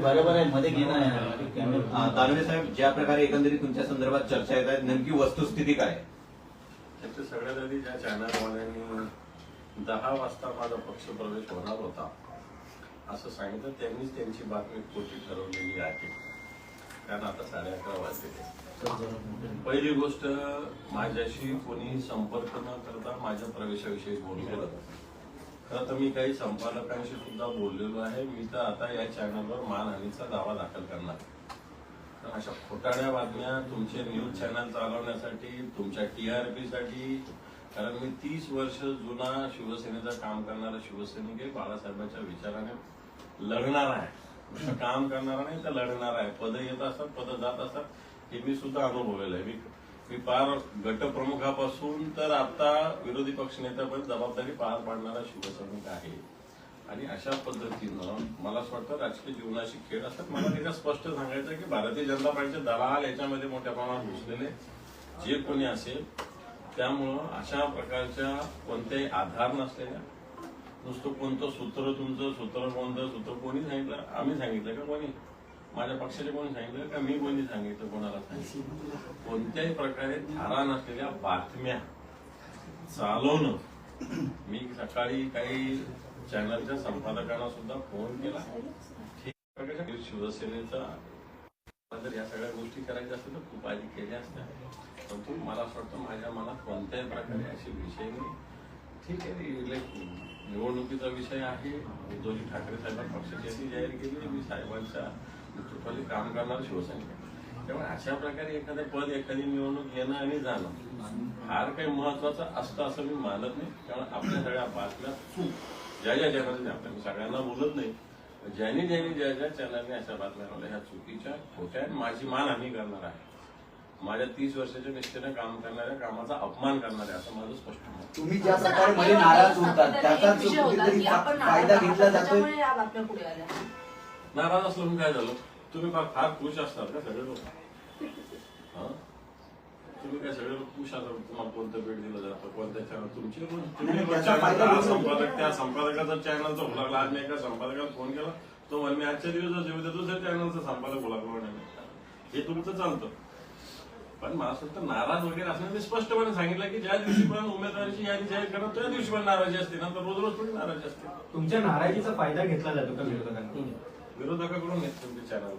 बरोबर आहे मध्ये घेणं. दानवे साहेब, ज्या प्रकारे एकंदरीत तुमच्या संदर्भात चर्चा येत आहेत, नेमकी वस्तुस्थिती काय? सगळ्यात आधी ज्या चॅनलवाल्यांनी 10 वाजता माझा पक्ष प्रवेश होणार होता असं सांगितलं, त्यांनीच त्यांची बातमी खोटी ठरवलेली आहे. कारण आता 11:30 वाजले. पहिली गोष्ट, माझ्याशी कोणी संपर्क न करता माझ्या प्रवेशाविषयी बोललेलं. खरं तर मी काही संपादकांशी सुद्धा बोललेलो आहे. मी तर आता या चॅनलवर मानहानीचा दावा दाखल करणार. कारण अशा खोटाड्या बातम्या तुमचे न्यूज चॅनल चालवण्यासाठी, तुमच्या TRP साठी, कारण मी 30 वर्ष जुना शिवसेनेचं काम करणारा शिवसैनिक आहे. बाळासाहेबांच्या विचाराने लढणार आहे, काम करणार नाही तर लढणार आहे. पद येत असतात, पद जात असतात, हे मी सुद्धा अनुभवलेलं आहे. मी पार गटप्रमुखापासून तर आता विरोधी पक्षनेत्यापर्यंत जबाबदारी पार पाडणारा शिवसैनिक आहे. आणि अशा पद्धतीनं मला असं वाटतं राजकीय जीवनाशी खेळ असतात. मला त्याला स्पष्ट सांगायचं की भारतीय जनता पार्टीचे दलाल याच्यामध्ये मोठ्या प्रमाणात घुसलेले जे कोणी असेल, त्यामुळं अशा प्रकारच्या कोणत्याही आधार नसलेल्या, नुसतं कोणतं सूत्र, तुमचं सूत्र कोणतं सूत्र कोणी सांगितलं, आम्ही सांगितलं का, कोणी माझ्या पक्षाने कोणी सांगितलं का, मी कोणी सांगितलं, कोणाला सांगितलं, कोणत्याही प्रकारे धारा नसलेल्या बातम्या चालवणं. मी सकाळी काही चॅनलच्या संपादकांना सुद्धा फोन केला. शिवसेनेचा जर या सगळ्या गोष्टी करायच्या असतील तर खूप आधी केल्या असत्या, परंतु मला असं वाटतं माझ्या मनात कोणत्याही प्रकारे असे विषय नाही. ठीक आहे, निवडणुकीचा विषय आहे. उद्धवजी ठाकरे साहेबांनी पक्षाची यादी जाहीर केली. मी साहेबांच्या नेतृत्वाखाली काम करणार शिवसैनिक. त्यामुळे अशा प्रकारे एखादं पद, एखादी निवडणूक येणं आणि जाणं फार काही महत्वाचं असतं असं मी मानत नाही. त्यामुळे आपल्या सगळ्या बातम्या चूक ज्या चॅनलने, आपल्या सगळ्यांना बोलत नाही, ज्या चॅनलने अशा बातम्या लावल्या ह्या चुकीच्या, खोट्या, माझी मानहानी करणार आहे. माझ्या 30 वर्षाच्या निष्ठेने काम करणाऱ्या, कामाचा अपमान करणाऱ्या, असं माझं स्पष्ट मत. तुम्ही ज्या प्रकारे मध्ये नाराज होतात त्याचा कुठेतरी फायदा घेतला जातोय. नाराज असलो काय झालं? तुम्ही फार खुश असतात का सगळे लोक? तुम्ही काय सगळे लोक खुश असतात? तुम्हाला कोणतं भेट दिलं जातं, कोणत्या चॅनल तुमची? संपादक, त्या संपादकाचा चॅनलचा बोलावला. आज मी एका संपादकाला फोन केला, तो मला मी आजच्या दिवस जेव्हा दुसऱ्या चॅनलचा संपादक बोलावला. हे तुमचं चालतं, पण मला असं वाटतं नाराज वगैरे असं ते स्पष्टपणे सांगितलं की ज्या दिवशी पण उमेदवाराची यादी जाहीर करणार त्या दिवशी पण नाराजी असते ना, तर रोज रोज थोडी नाराजी असते. तुमच्या नाराजीचा फायदा घेतला जातो का विरोधकांना? विरोधकाकडून येत तुमचे चॅनल.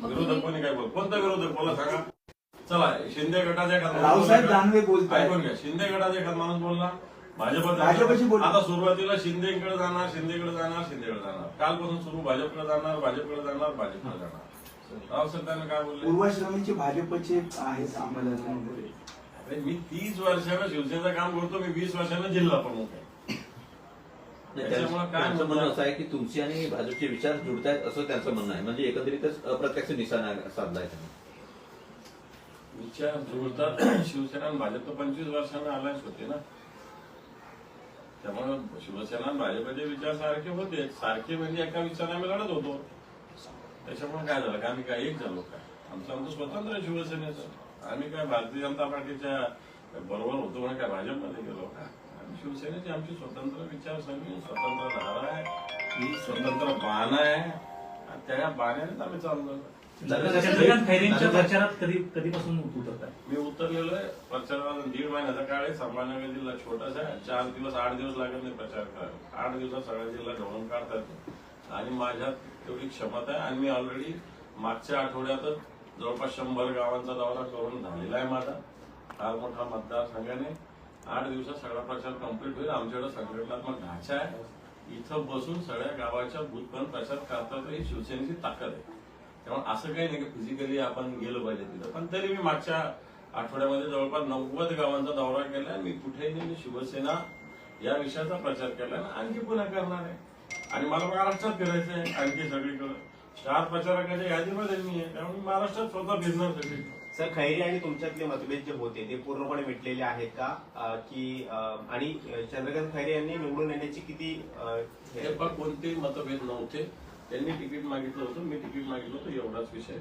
विरोधक कोणी काय बोल? कोणता विरोधक बोला सांगा. चला, शिंदे गटाच्या रावसाहेब दानवे बोलताय. ऐकून घ्या, शिंदे गटाचा एखादा माणूस बोलला, भाजपची आता सुरुवातीला शिंदेकडे जाणार, शिंदेकडे जाणार, शिंदेकडे जाणार. कालपासून सुरू भाजपकडे जाणार, भाजपकडे जाणार, भाजपकडे जाणार. रावसाहेब दानवे काय बोलले? पूर्वाश्रमीचे भाजपचे आहेत आम्हाला. मी 30 वर्षानं शिवसेनेचं काम करतो, मी 20 वर्षानं जिल्हा प्रमुख आहे. त्याच्यामुळे काय म्हणणं असं आहे की तुमची आणि भाजपचे विचार जुळतायत असं त्यांचं म्हणणं आहे. म्हणजे एकंदरीतच अप्रत्यक्ष निशाणा साधलाय त्यांनी. विचार जुळतात. शिवसेना आणि भाजप तर 25 वर्षांना अलायन्स होते ना, त्यामुळे शिवसेना आणि भाजपचे विचार सारखे होते. सारखे म्हणजे एका विचाराने आम्ही लढत होतो. त्याच्यामुळे काय झालं का आम्ही काय एक झालो काय? आमचं स्वतंत्र आहे शिवसेनेचं. आम्ही काय भारतीय जनता पार्टीच्या बरोबर होतो म्हणून काय भाजपमध्ये गेलो का? शिवसेनेची आमची स्वतंत्र विचारसरणी, स्वतंत्र धारा आहे, ही स्वतंत्र बाण आहे, आणि त्या बाण्यानेच आम्ही चाललो. चंद्रकांत खैरेंच्या प्रचारात कधीपासून उतरताय? मी उतरलेलो आहे प्रचाराला. 1.5 महिन्याचा काळ आहे. संभाजीनगर जिल्हा छोटासा आहे. 4 दिवस 8 दिवस लागत नाही प्रचार करायला. 8 दिवसात सगळा जिल्हा ढवळून काढतात आणि माझ्यात तेवढी क्षमता आहे. आणि मी ऑलरेडी मागच्या आठवड्यातच जवळपास 100 गावांचा दौरा करून झालेला आहे माझा. फार मोठा मतदारसंघाने 8 दिवसात सगळा प्रचार कंप्लीट होईल. आमच्याकडे संघटनात्मक ढाचा आहे. इथं बसून सगळ्या गावाच्या बूथपर्यंत प्रचार करतात. ही शिवसेनेची ताकद आहे. त्यामुळे असं काही नाही की फिजिकली आपण गेलो पाहिजे तिथं. पण तरी मी मागच्या आठवड्यामध्ये जवळपास 90 गावांचा दौरा केलाय. मी कुठेही मी शिवसेना या विषयाचा प्रचार केलाय, आणखी पुन्हा करणार आहे. आणि मला महाराष्ट्रात फिरायचं आहे, आणखी सगळीकडे स्टार प्रचारकाच्या यादीमध्ये मी आहे. त्यामुळे महाराष्ट्रात स्वतः फिरणार सगळी. सर, खैरे आणि तुमच्यातले मतभेद जे होते ते पूर्णपणे मिटलेले आहेत का? की आणि चंद्रकांत खैरे यांनी निवडून येण्याची किती कोणतेही मतभेद नव्हते. त्यांनी तिकीट मागितलं होतं, मी तिकीट मागितलं होतं, एवढाच विषय.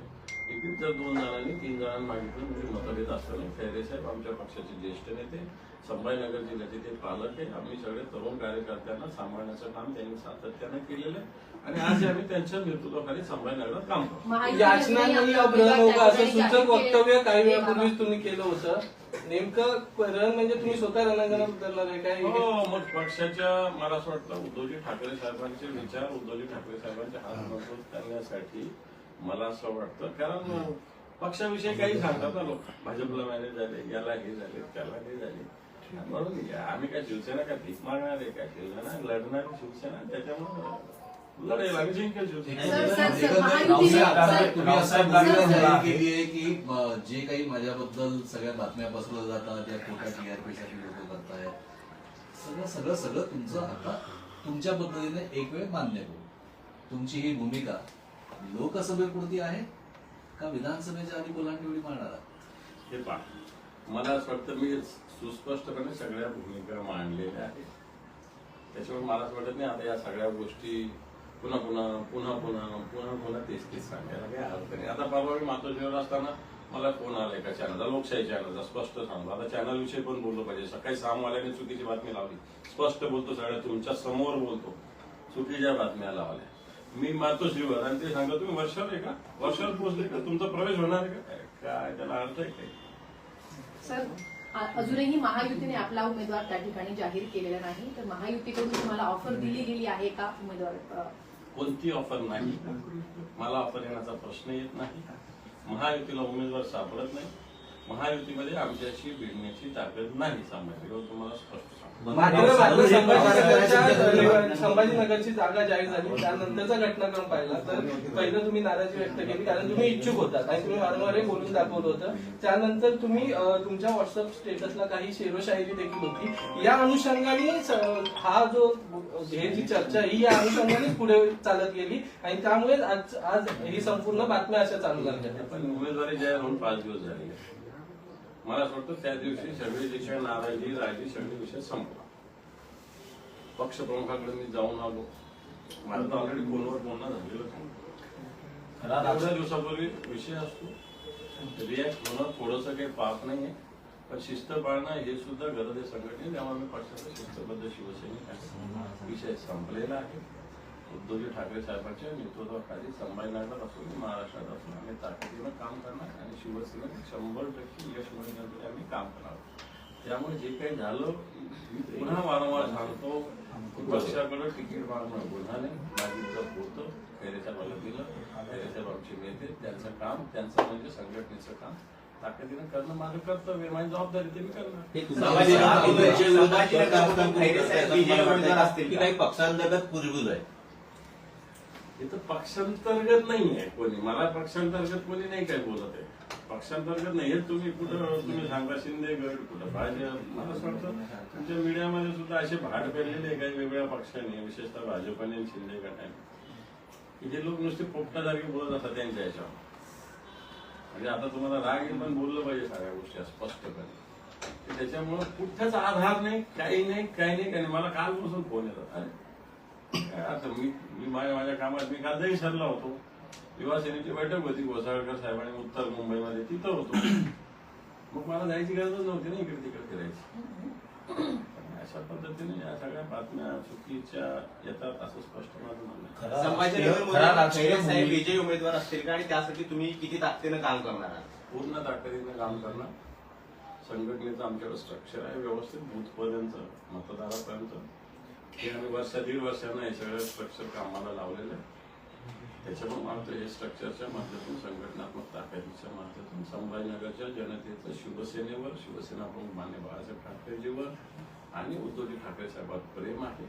तिकीट जर 2 जणांनी 3 जणांनी मागितलं म्हणजे मतभेद असताना खैरे साहेब आमच्या पक्षाचे ज्येष्ठ नेते, संभाजीनगर जिल्ह्याचे ते पालक आहे. आम्ही सगळे तरुण कार्यकर्त्यांना सांभाळण्याचं काम त्यांनी सातत्यानं केलेलं आहे आणि आज आम्ही त्यांच्या नेतृत्वाखाली संभाजीनगरात काम करतो. याचनांनी अग्रहण होगा असं सूचक वक्तव्य काही वेळापूर्वीच तुम्ही केलं होतं. नेमकं रण म्हणजे तुम्ही स्वतः रणांगणात उतरणार आहे काय? हो, मग पक्षाच्या मला असं वाटतं उद्धवजी ठाकरे साहेबांचे विचार, उद्धवजी ठाकरे साहेबांचे हात मजबूत करण्यासाठी मला असं वाटतं, कारण पक्षाविषयी काही सांगतात ना लोक, भाजपला मॅनेज झाले, याला हे झाले, त्याला हे झाले. म्हणून आम्ही काय शिवसेना काय भीक मागणार आहे काय? शिवसेना लढणारी शिवसेना, त्याच्यामुळे लढेल आम्ही जिंकेल शिवसेना. तुम्ही असा भूमिका जाहीर केली आहे की जे काही माझ्याबद्दल सगळ्या बातम्या पसरवल्या जातात, या खोट्या टीआरपीसाठी लोक करतायत, सगळं सगळं तुमचं आता तुमच्या पद्धतीने एक वेळ मान्य करू. तुमची ही भूमिका लोकसभेपुरती आहे का विधानसभेच्या आधी कोलांटी मारणार? हे पहा, मला असं वाटतं मी सुस्पष्टपणे सगळ्या भूमिका मांडलेल्या आहेत. त्याच्यामुळे मला असं वाटत नाही आता या सगळ्या गोष्टी पुन्हा पुन्हा पुन्हा पुन्हा पुन्हा पुन्हा तेच सांगायला काही अर्थ नाही. आता परवा मी मातोश्रीवर असताना मला फोन आला एका चॅनलचा, लोकशाही चॅनलचा, स्पष्ट सांगतो. आता चॅनल विषयी पण बोललो पाहिजे. सकाळी सामवाल्याने चुकीची बातमी लावली, स्पष्ट बोलतो, सगळ्या तुमच्या समोर बोलतो, चुकीच्या बातम्या लावल्या. मी मातोश्रीवर आणि ते सांगतो तुम्ही वर्षावर आहे का, वर्षावर पोहोचले का, तुमचा प्रवेश होणार आहे का, काय त्याला अर्थ आहे काय? सर, अजूनही महायुतीने आपला उमेदवार त्या ठिकाणी जाहीर केलेला नाही, तर महायुतीकडून तुम्हाला ऑफर दिली गेली आहे का उमेदवार? कोणती ऑफर नाही, मला ऑफर येण्याचा प्रश्न येत नाही. महायुतीला उमेदवार सापडत नाही. महायुतीमध्ये आमच्याशी भिडण्याची ताकद नाही. तुम्हाला स्पष्ट सांगतो. संभाजीनगरची जागा जाहीर झाली त्यानंतरचा घटनाक्रम पाहिला तर पहिलं तुम्ही नाराजी व्यक्त केली कारण तुम्ही इच्छुक होतात आणि तुम्ही वारंवार हे बोलून दाखवलं होतं. त्यानंतर तुम्ही तुमच्या व्हॉट्सअप स्टेटसला काही शेरोशायरी देखील होती. या अनुषंगाने हा जो हे जी चर्चा ही या अनुषंगाने पुढे चालत गेली आणि त्यामुळे आज ही संपूर्ण बातम्या अशा चालू झाल्या. पण उमेदवारी जाहीर होऊन 5 दिवस झाले. मला असं वाटतं त्या दिवशी सगळे जे काही नाराजी राहिली सगळे विषय संपला. पक्षप्रमुखाकडे मी जाऊन आलो. माझं तर ऑलरेडी फोनवर बोलणं झालेलं. एवढ्या दिवसापूर्वी विषय असतो, रिॲक्ट होणं थोडंसं काही पाप नाहीये, पण शिस्त पाळणं हे सुद्धा गरज आहे संघटने. त्यामुळे मी पक्षाचा शिस्तबद्ध शिवसैनिक आहे. विषय संपलेला आहे. उद्धवजी ठाकरे साहेबांच्या नेतृत्वाखाली संभाजीनगरात असून महाराष्ट्रात असून आम्ही ताकदीनं काम करणार आणि शिवसेनेत 100% यश मिळवण्यासाठी आम्ही काम करणार. त्यामुळे जे काही झालं पुन्हा वारंवार सांगतो, पक्षाकडे तिकीट मागणं गुन्हा नाही. मागितलं होतं, खैरे साहेबांना दिलं. खैरे साहेब आमचे नेते, त्यांचं काम, त्यांचं म्हणजे संघटनेचं काम ताकदीनं करणं माझं कर्तव्य, माझी जबाबदारी ते मी करणार. काही पक्षांतर्गत कुजबूज आहे. इथं पक्षांतर्गत नाही आहे कोणी. मला पक्षांतर्गत कोणी नाही काय बोलत आहे. पक्षांतर्गत नाही हे तुम्ही कुठं तुम्ही सांगा शिंदे गट कुठं भाजप. मला असं वाटतं तुमच्या मीडियामध्ये सुद्धा असे भाट पेरलेले काही वेगवेगळ्या पक्षांनी, विशेषतः भाजपने आणि शिंदे गटाने, की जे लोक नुसते पोपटासारखे बोलत असतात त्यांच्या ह्याच्यावर. म्हणजे आता तुम्हाला राग येईल पण बोललं पाहिजे सगळ्या गोष्टी स्पष्टपणे. त्याच्यामुळं कुठंच आधार नाही, काही नाही, काही नाही. मला कालपासून फोन येतात. अरे काय आता मी माझ्या कामात मी काल विसरला होतो. युवासेनेची बैठक होती घोसाळकर साहेबांनी उत्तर मुंबईमध्ये, तिथं होतो. मग मला जायची गरजच नव्हती ना इकडे तिकडे फिरायची. अशा पद्धतीने या सगळ्या बातम्या चुकीच्या येतात असं स्पष्ट माझं म्हणणं आहे. संभाजीनगरमध्ये खैरे साहेब विजयी उमेदवार असतील का आणि त्यासाठी तुम्ही किती ताकदीनं काम करणार आहात? पूर्ण ताकदीनं काम करणार. संघटनेचं आमच्याकडे स्ट्रक्चर आहे व्यवस्थित, बूथपर्यंत मतदारापर्यंत. हे आम्ही 1.5 वर्षानं हे सगळं स्ट्रक्चर कामाला लावलेलं आहे. त्याच्यामुळे मात्र हे स्ट्रक्चरच्या माध्यमातून, संघटनात्मक ताकदीच्या माध्यमातून संभाजीनगरच्या जनतेचं शिवसेनेवर, शिवसेना प्रमुख मान्य बाळासाहेब ठाकरेजीवर आणि उद्धवजी ठाकरे साहेबांवर प्रेम आहे.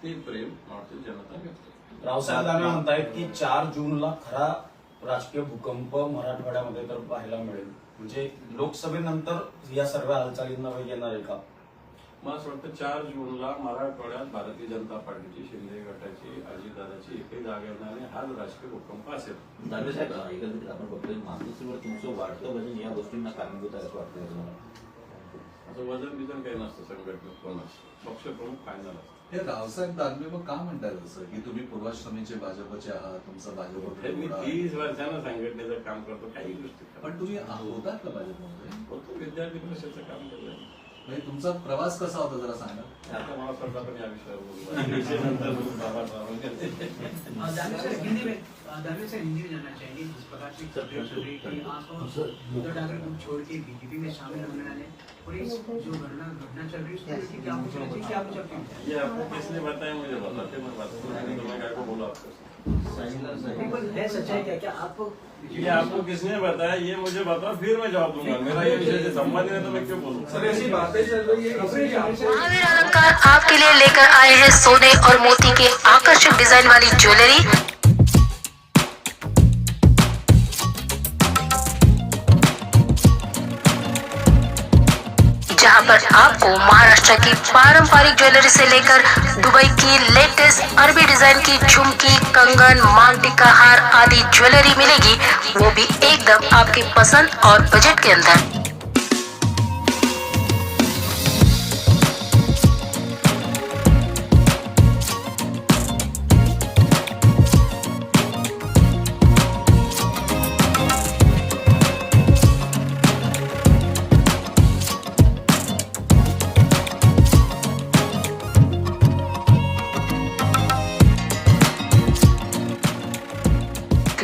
ते प्रेम मात्र जनता व्यक्त. रावसाहेब दानवे म्हणतायत की 4 जूनला खरा राजकीय भूकंप मराठवाड्यामध्ये तर पाहायला मिळेल. म्हणजे लोकसभेनंतर या सर्व हालचालींना वेग येणार आहे का? मला असं वाटतं 4 जूनला मराठवाड्यात भारतीय जनता पार्टीची, शिंदे गटाची, अजितदादाची एकही जागा येणार नाही. हाच राजकीय भूकंप असेल. दानवे साहेब, एकंदरीत आपण बघतोय मातोश्रीवर तुमचं वाढतं वजन या गोष्टींना कारणीभूत आहे असं वाटतं तुम्हाला? असं वजन बिजन काही नसतं संघटनेत कोणाच, पक्षप्रमुख फायनल असतं. हे रावसाहेब दानवे मग का म्हणतात असं की तुम्ही पूर्वाश्रमीचे भाजपचे आहात, तुमचं मी भाजप 30 वर्षानं संघटनेचं काम करतो, काही गोष्टी पण तुम्ही होतात का भाजपमध्ये? होतो, विद्यार्थी परिषदेचं काम केलं. म्हणजे तुमचा प्रवास कसा होता जरा सांगा. आता मला स्वतः पण या विषयावर बोलू. विषयानंतर बोलू, बाबा दानवे सर हिंदी में जानना चाहेंगे जिस प्रकार से खबरें चल रही कि आप उद्धव ठाकरे को छोड़ के बीजेपी में शामिल होने वाले और इस जो घटना चल रही है उसको क्या कुछ चाहिए, क्या कुछ अपनी ये आपको किसने बताया? मुझे बताते, मैं बात करूँ तो मैं क्या को बोला आपको? है सच्चाई क्या आप ये आपको किसने बताया ये मुझे बताओ, फिर मैं जवाब दूंगा. मेरा ये विषय से संबंध है तो मैं क्यों बोलूँ? सर ऐसी बातें चल रही है इसलिए आपको महावीर अलंकार आपके लिए लेकर आए हैं सोने और मोती के आकर्षक डिजाइन वाली ज्वेलरी। जहां पर आपको महाराष्ट्र की पारंपरिक ज्वेलरी से लेकर दुबई की लेटेस्ट अरबी डिजाइन की झुमकी, कंगन, मांग टिक्का हार आदि ज्वेलरी मिलेगी, वो भी एकदम आपकी पसंद और बजट के अंदर।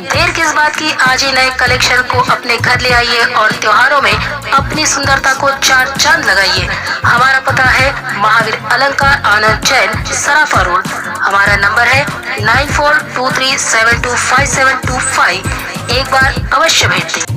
देर किस बात की, आज ही नए कलेक्शन को अपने घर ले आइए और त्योहारों में अपनी सुंदरता को चार चांद लगाइए। हमारा पता है महावीर अलंकार, आनंद जैन, सराफा रोड। हमारा नंबर है 9423725725। एक बार अवश्य भेज दें।